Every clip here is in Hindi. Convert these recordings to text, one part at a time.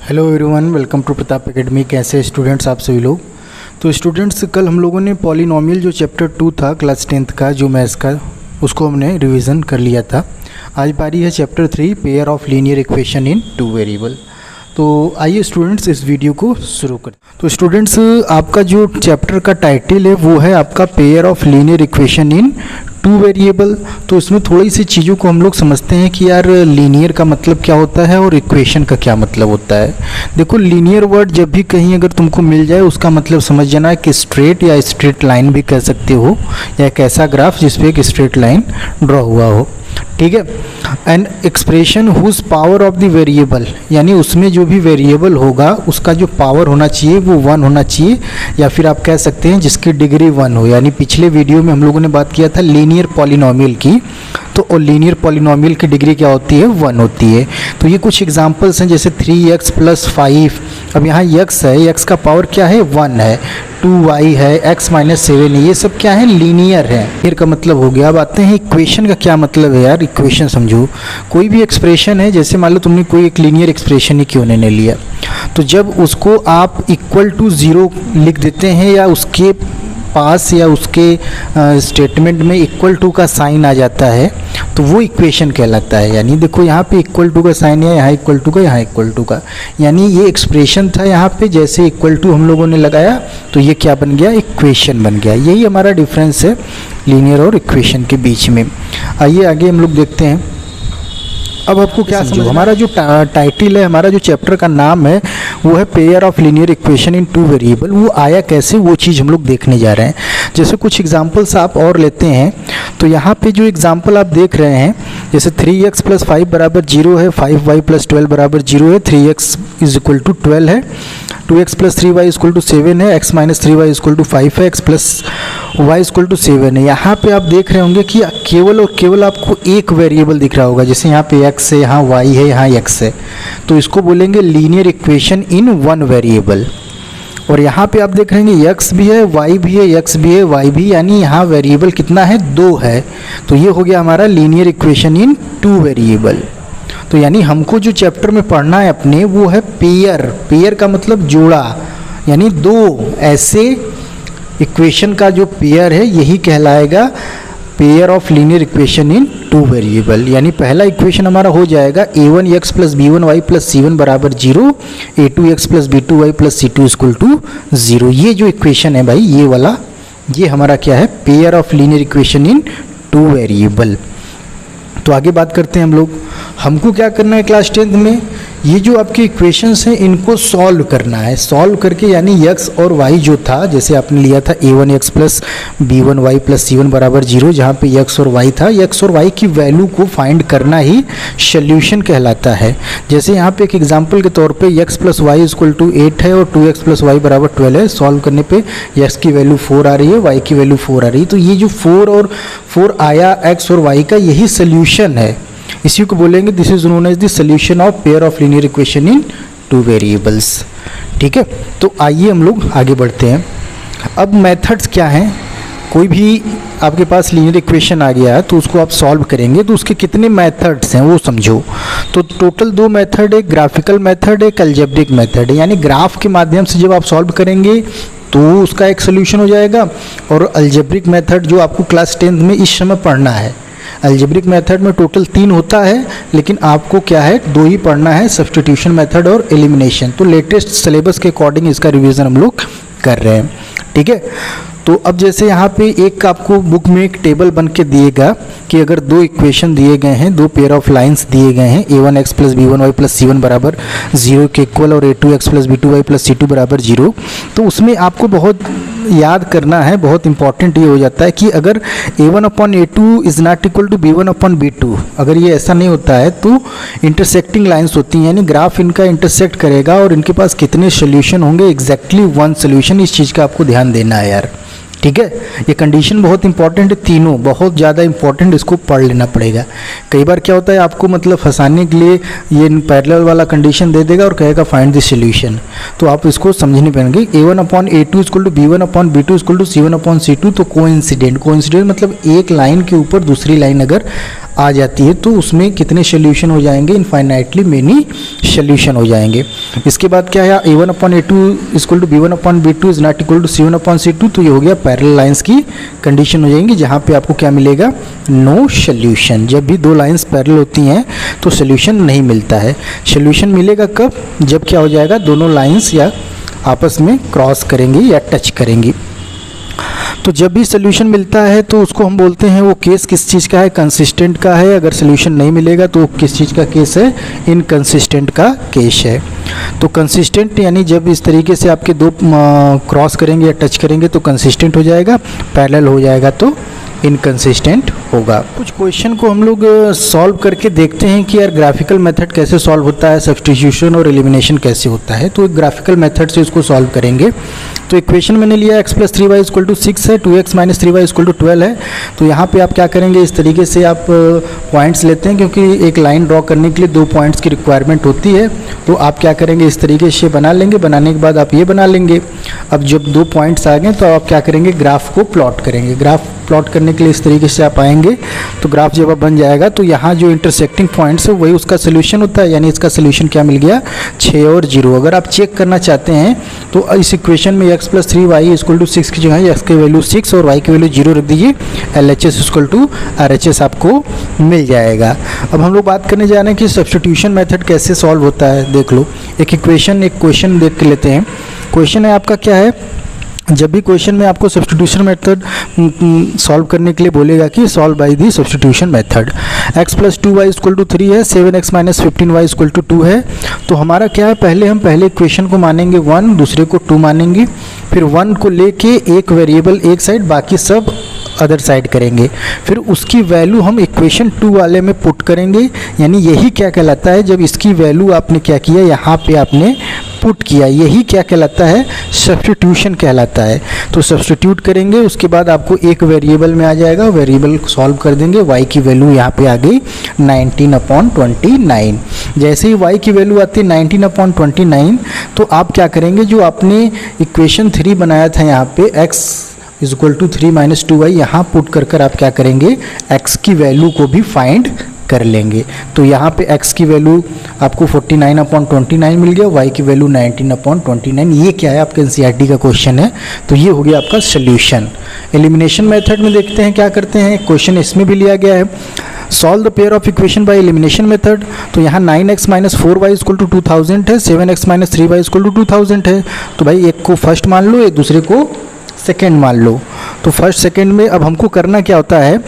Hello everyone, welcome to Pratap academy. कैसे स्टूडेंट्स आप सभी लोग। तो स्टूडेंट्स, कल हम लोगों ने पॉलिनोमियल जो चैप्टर 2 था क्लास 10th का, जो मैथ्स का, उसको हमने रिवीजन कर लिया था। आज बारी है chapter 3 pair of linear equation in 2 variable. तो आइए स्टूडेंट्स इस वीडियो को शुरू करें। तो स्टूडेंट्स, आपका जो चैप्टर का टाइटल है वो है आपका pair of linear equation in 2 variable. तो इसमें थोड़ी सी चीज़ों को हम लोग समझते हैं कि यार लीनियर का मतलब क्या होता है और इक्वेशन का क्या मतलब होता है। देखो, लीनियर वर्ड जब भी कहीं अगर तुमको मिल जाए उसका मतलब समझ जाना है कि स्ट्रेट या स्ट्रेट लाइन भी कह सकते हो, या एक ऐसा ग्राफ जिसपे एक स्ट्रेट लाइन ड्रॉ हुआ हो। ठीक है। And expression whose power of the variable, यानी उसमें जो भी वेरिएबल होगा उसका जो पावर होना चाहिए वो 1 होना चाहिए, या फिर आप कह सकते हैं जिसकी डिग्री 1 हो। यानी पिछले वीडियो में हम लोगों ने बात किया था लीनियर पॉलिनोमियल की, तो और लीनियर पॉलिनोमियल की डिग्री क्या होती है? 1 होती है। तो ये कुछ एग्जांपल्स हैं, जैसे 3x + 5। अब यहाँ x है, x का पावर क्या है? 1 है। 2y है, x - 7 है। ये सब क्या है? लीनियर है। लीनियर का मतलब हो गया। अब आते हैं इक्वेशन का क्या मतलब है यार। इक्वेशन समझो, कोई भी एक्सप्रेशन है, जैसे मान लो तुमने कोई एक लीनियर एक्सप्रेशन ही क्यों नहीं लिया, तो जब उसको आप = 0 लिख देते हैं या उसके पास या उसके स्टेटमेंट में = का साइन आ जाता है तो वो इक्वेशन कहलाता है। यानी देखो यहाँ पे = का साइन है, यहाँ = का, यहाँ = का, यानी ये एक्सप्रेशन था यहाँ पे, जैसे = हम लोगों ने लगाया तो ये क्या बन गया? इक्वेशन बन गया। यही हमारा डिफरेंस है लीनियर और इक्वेशन के बीच में। आइए आगे हम लोग देखते हैं। अब आपको क्या समझो, हमारा जो टाइटल है, हमारा जो चैप्टर का नाम है वो है pair of linear equation in 2 variable. वो आया कैसे, वो चीज़ हम लोग देखने जा रहे हैं। जैसे कुछ एग्जांपल्स आप और लेते हैं, तो यहाँ पे जो एग्जांपल आप देख रहे हैं, जैसे 3x + 5 = 0 है, 5y + 12 = 0 है, 3x = 12 है, 2x + 3y = 7 है, x - 3y = 5 है, x + y = 7 है। यहाँ पे आप देख रहे होंगे कि केवल और केवल आपको एक वेरिएबल दिख रहा होगा, जैसे यहाँ पे x है, यहाँ y है, यहाँ x है, तो इसको बोलेंगे लीनियर इक्वेशन इन 1 वेरिएबल। और यहाँ पे आप देख रहे हैं x भी है, y भी है, x भी है, y भी, यानी यहाँ वेरिएबल कितना है? 2 है। तो ये हो गया हमारा लीनियर इक्वेशन इन 2 वेरिएबल। तो यानी हमको जो चैप्टर में पढ़ना है अपने, वो है पेयर। पेयर का मतलब जोड़ा, यानी 2 ऐसे इक्वेशन का जो पेयर है यही कहलाएगा pair of linear equation in 2 variable. यानी पहला इक्वेशन हमारा हो जाएगा a1x + b1y + c1 = 0, a2x + b2y + c2 = 0। ये जो इक्वेशन है भाई, ये वाला, ये हमारा क्या है? Pair of linear equation in 2 variable. तो आगे बात करते हैं हम लोग। हमको क्या करना है क्लास 10th में? ये जो आपके इक्वेशंस हैं इनको सॉल्व करना है। सॉल्व करके, यानी x और y जो था, जैसे आपने लिया था a1x + b1y + c1 = 0, जहाँ पे x और y था, x और y की वैल्यू को फाइंड करना ही सोल्यूशन कहलाता है। जैसे यहाँ पे एक एग्जांपल के तौर पे x + y = 8 है और 2x + y = 12 है। सॉल्व करने पे x की वैल्यू 4 आ रही है, y की वैल्यू 4 आ रही है। तो ये जो 4 और 4 आया x और y का, यही सोल्यूशन है। इसी को बोलेंगे this is known as the solution of pair of linear equation in 2 variables. ठीक है। तो आइए हम लोग आगे बढ़ते हैं। अब मेथड्स क्या हैं? कोई भी आपके पास लीनियर इक्वेशन आ गया तो उसको आप सॉल्व करेंगे तो उसके कितने मेथड्स हैं वो समझो। तो टोटल 2 मेथड है, ग्राफिकल मेथड है, अलजेब्रिक मेथड है। यानी ग्राफ के माध्यम से जब आप सॉल्व करेंगे तो उसका एक सोल्यूशन हो जाएगा, और अलजेब्रिक मेथड जो आपको क्लास 10th में इस समय पढ़ना है। अलजेब्रिक मेथड में टोटल 3 होता है, लेकिन आपको क्या है? 2 ही पढ़ना है, सब्स्टिट्यूशन मेथड और एलिमिनेशन। तो लेटेस्ट सिलेबस के अकॉर्डिंग इसका रिवीजन हम लोग कर रहे हैं। ठीक है। तो अब जैसे यहाँ पे एक आपको बुक में एक टेबल बन के दिएगा कि अगर 2 इक्वेशन दिए गए हैं, 2 पेयर ऑफ लाइंस दिए गए हैं, a1x + b1y + c1 = 0 के इक्वल, और a2x + b2y + c2 = 0, तो उसमें आपको बहुत याद करना है, बहुत इंपॉर्टेंट ये हो जाता है कि अगर a1/a2 is not equal to b1/b2, अगर ये ऐसा नहीं होता है तो इंटरसेक्टिंग लाइंस होती हैं, यानी ग्राफ इनका इंटरसेक्ट करेगा और इनके पास कितने सोल्यूशन होंगे? Exactly 1 solution. इस चीज़ का आपको ध्यान देना है यार। ठीक है। ये कंडीशन बहुत इंपॉर्टेंट है, तीनों बहुत ज़्यादा इंपॉर्टेंट, इसको पढ़ लेना पड़ेगा। कई बार क्या होता है, आपको मतलब फंसाने के लिए ये पैरेलल वाला कंडीशन दे देगा और कहेगा फाइंड द सॉल्यूशन, तो आप इसको समझने पाएंगे। a1/a2 equal to b1/b2 equal to c1/c2। तो कोइंसिडेंट मतलब एक लाइन के ऊपर दूसरी लाइन अगर आ जाती है तो उसमें कितने सोल्यूशन हो जाएंगे, इनफाइनाइटली मेनी सोल्यूशन हो जाएंगे। इसके बाद क्या है, a1/a2 equal to b1/b2 is not equal to c1/c2। तो ये हो गया पैरेलल लाइंस की कंडीशन हो जाएंगी, जहाँ पे आपको क्या मिलेगा, नो सोल्यूशन। जब भी दो लाइंस पैरेलल होती हैं तो सोल्यूशन नहीं मिलता है। सोल्यूशन मिलेगा कब, जब क्या हो जाएगा, दोनों लाइंस या आपस में क्रॉस करेंगी या टच करेंगी। तो जब भी सोल्यूशन मिलता है तो उसको हम बोलते हैं, वो केस किस चीज़ का है, कंसिस्टेंट का है। अगर सोल्यूशन नहीं मिलेगा तो किस चीज़ का केस है, इनकंसिस्टेंट का केस है। तो कंसिस्टेंट यानी जब इस तरीके से आपके दो क्रॉस करेंगे या टच करेंगे तो कंसिस्टेंट हो जाएगा, पैरेलल हो जाएगा तो इनकंसिस्टेंट होगा। कुछ क्वेश्चन को हम लोग सॉल्व करके देखते हैं कि यार ग्राफिकल मेथड कैसे सॉल्व होता है, सब्स्टिट्यूशन और एलिमिनेशन कैसे होता है। तो ग्राफिकल मेथड से इसको सॉल्व करेंगे। तो इक्वेशन मैंने लिया x + 3y = 6 है, 2x - 3y = 12 है। तो यहाँ पे आप क्या करेंगे, इस तरीके से आप पॉइंट्स लेते हैं, क्योंकि एक लाइन ड्रॉ करने के लिए 2 पॉइंट्स की रिक्वायरमेंट होती है। तो आप क्या करेंगे, इस तरीके से बना लेंगे। बनाने के बाद आप ये बना लेंगे। अब जब 2 पॉइंट्स आ गए तो आप क्या करेंगे, ग्राफ को प्लॉट करेंगे। ग्राफ प्लॉट करने के लिए इस तरीके से आप आएंगे। तो ग्राफ जब आप बन जाएगा तो यहाँ जो इंटरसेक्टिंग पॉइंट्स है वही उसका सोल्यूशन होता है, यानी इसका सोल्यूशन क्या मिल गया, 6 और 0। अगर आप चेक करना चाहते हैं तो इस इक्वेशन में x + 3y = 6 की जगह x की वैल्यू 6 और y की वैल्यू 0 रख दीजिए। LHS = RHS आपको मिल जाएगा। अब हम लोग बात करने जा रहे हैं कि सब्स्टिट्यूशन मेथड कैसे सॉल्व होता है। देख लो, एक क्वेश्चन देख के लेते हैं। क्वेश्चन है आपका क्या है, जब भी क्वेश्चन में आपको सब्स्टिट्यूशन मेथड सॉल्व करने के लिए बोलेगा कि solve by the substitution method. x + 2y = 3 है, 7x - 15y = 2 है। तो हमारा क्या है, हम पहले इक्वेशन को मानेंगे 1, दूसरे को 2 मानेंगे। फिर 1 को लेके एक वेरिएबल एक साइड, बाकी सब अदर साइड करेंगे। फिर उसकी वैल्यू हम इक्वेशन 2 वाले में पुट करेंगे। यानी यही क्या कहलाता है, जब इसकी वैल्यू आपने क्या किया, यहाँ पे आपने पुट किया, यही क्या कहलाता है, सब्स्टिट्यूशन कहलाता है। तो सब्स्टिट्यूट करेंगे, उसके बाद आपको एक वेरिएबल में आ जाएगा, वेरिएबल सॉल्व कर देंगे। y की वैल्यू यहाँ पे आ गई 19/29। जैसे ही y की वैल्यू आती है 19/29, तो आप क्या करेंगे, जो आपने इक्वेशन 3 बनाया था यहाँ पे x = 3 - 2y, यहाँ पुट कर आप क्या करेंगे, x की वैल्यू को भी फाइंड कर लेंगे। तो यहाँ पे x की वैल्यू आपको 49/29 मिल गया, y की वैल्यू 19/29। ये क्या है, आपके NCERT का क्वेश्चन है। तो ये हो गया आपका सोल्यूशन। एलिमिनेशन मेथड में देखते हैं क्या करते हैं। क्वेश्चन इसमें भी लिया गया है, solve the pair of equation by elimination method. तो यहाँ 9x - 4y = 2000 है, 7x - 3y = 2000 है। तो भाई एक को फर्स्ट मान लो, एक दूसरे को सेकेंड मान लो। तो फर्स्ट सेकेंड में अब हमको करना क्या होता है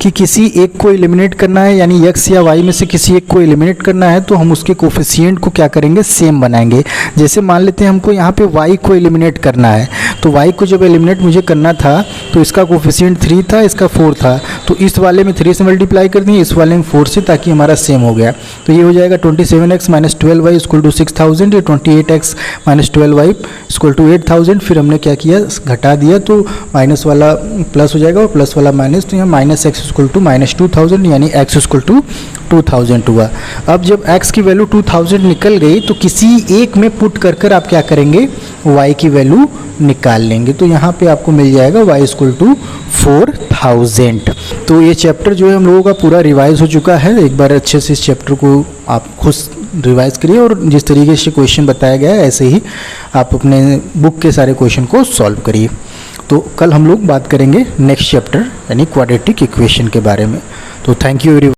कि किसी एक को एलिमिनेट करना है, यानी x या y में से किसी एक को एलिमिनेट करना है। तो हम उसके कोफिशिएंट को क्या करेंगे, सेम बनाएंगे। जैसे मान लेते हैं हमको यहाँ पे y को एलिमिनेट करना है। तो y को जब एलिमिनेट मुझे करना था तो इसका कोफिशिएंट 3 था, इसका 4 था। तो इस वाले में 3 से मल्टीप्लाई कर दिए, इस वाले में 4 से, ताकि हमारा सेम हो गया। तो ये हो जाएगा 27x - 12y = 6000, या 28x - 12y = 8000। फिर हमने क्या किया, घटा दिया, तो माइनस वाला प्लस हो जाएगा और प्लस वाला माइनस। तो यहाँ -x = -2000, यानी x = 2000 हुआ। अब जब x की वैल्यू 2000 निकल गई तो किसी एक में पुट कर आप क्या करेंगे, y की वैल्यू निकाल लेंगे। तो यहाँ पे आपको मिल जाएगा y = 4000। तो ये चैप्टर जो है हम लोगों का पूरा रिवाइज हो चुका है। एक बार अच्छे से इस चैप्टर को आप खुद रिवाइज करिए, और जिस तरीके से क्वेश्चन बताया गया है ऐसे ही आप अपने बुक के सारे क्वेश्चन को सॉल्व करिए। तो कल हम लोग बात करेंगे नेक्स्ट चैप्टर यानी क्वाड्रेटिक इक्वेशन के बारे में। तो थैंक यू।